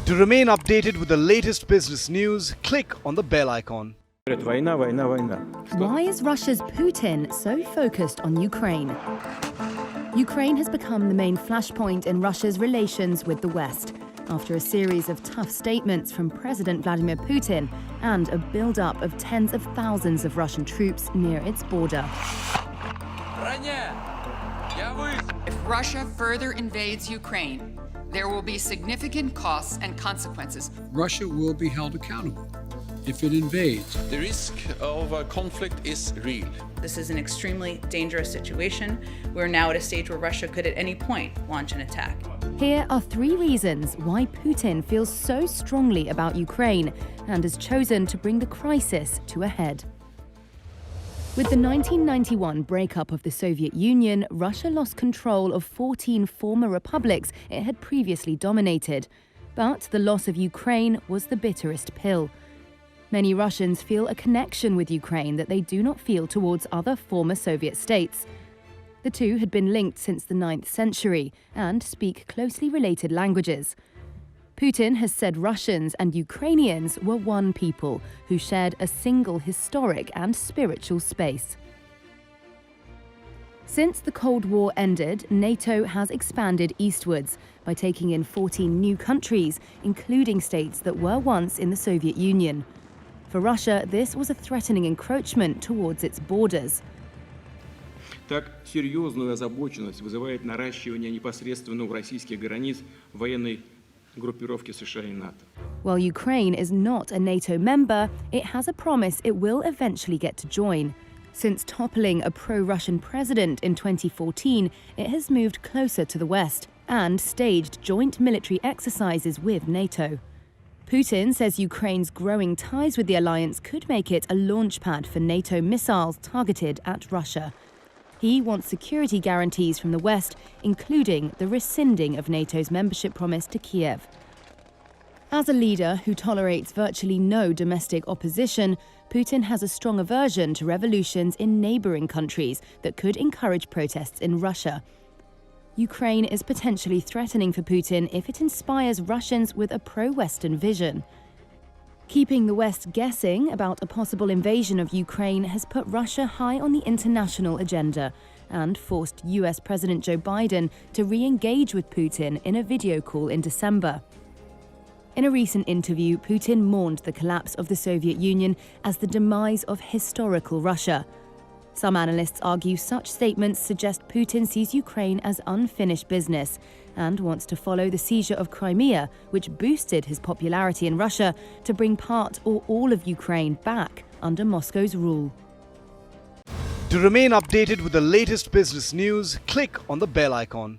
To remain updated with the latest business news, click on the bell icon. Война, война, война. Why is Russia's Putin so focused on Ukraine? Ukraine has become the main flashpoint in Russia's relations with the West, after a series of tough statements from President Vladimir Putin and a build-up of tens of thousands of Russian troops near its border. If Russia further invades Ukraine, there will be significant costs and consequences. Russia will be held accountable if it invades. The risk of a conflict is real. This is an extremely dangerous situation. We're now at a stage where Russia could at any point launch an attack. Here are 3 reasons why Putin feels so strongly about Ukraine and has chosen to bring the crisis to a head. With the 1991 breakup of the Soviet Union, Russia lost control of 14 former republics it had previously dominated. But the loss of Ukraine was the bitterest pill. Many Russians feel a connection with Ukraine that they do not feel towards other former Soviet states. The two had been linked since the 9th century and speak closely related languages. Putin has said Russians and Ukrainians were one people who shared a single historic and spiritual space. Since the Cold War ended, NATO has expanded eastwards by taking in 14 new countries, including states that were once in the Soviet Union. For Russia, this was a threatening encroachment towards its borders. Так серьезную озабоченность вызывает наращивание непосредственно у российских границ военной группировки США и НАТО. While Ukraine is not a NATO member, it has a promise it will eventually get to join. Since toppling a pro-Russian president in 2014, it has moved closer to the West and staged joint military exercises with NATO. Putin says Ukraine's growing ties with the alliance could make it a launchpad for NATO missiles targeted at Russia. He wants security guarantees from the West, including the rescinding of NATO's membership promise to Kyiv. As a leader who tolerates virtually no domestic opposition, Putin has a strong aversion to revolutions in neighboring countries that could encourage protests in Russia. Ukraine is potentially threatening for Putin if it inspires Russians with a pro-Western vision. Keeping the West guessing about a possible invasion of Ukraine has put Russia high on the international agenda and forced US President Joe Biden to re-engage with Putin in a video call in December. In a recent interview, Putin mourned the collapse of the Soviet Union as the demise of historical Russia. Some analysts argue such statements suggest Putin sees Ukraine as unfinished business and wants to follow the seizure of Crimea, which boosted his popularity in Russia, to bring part or all of Ukraine back under Moscow's rule. To remain updated with the latest business news, click on the bell icon.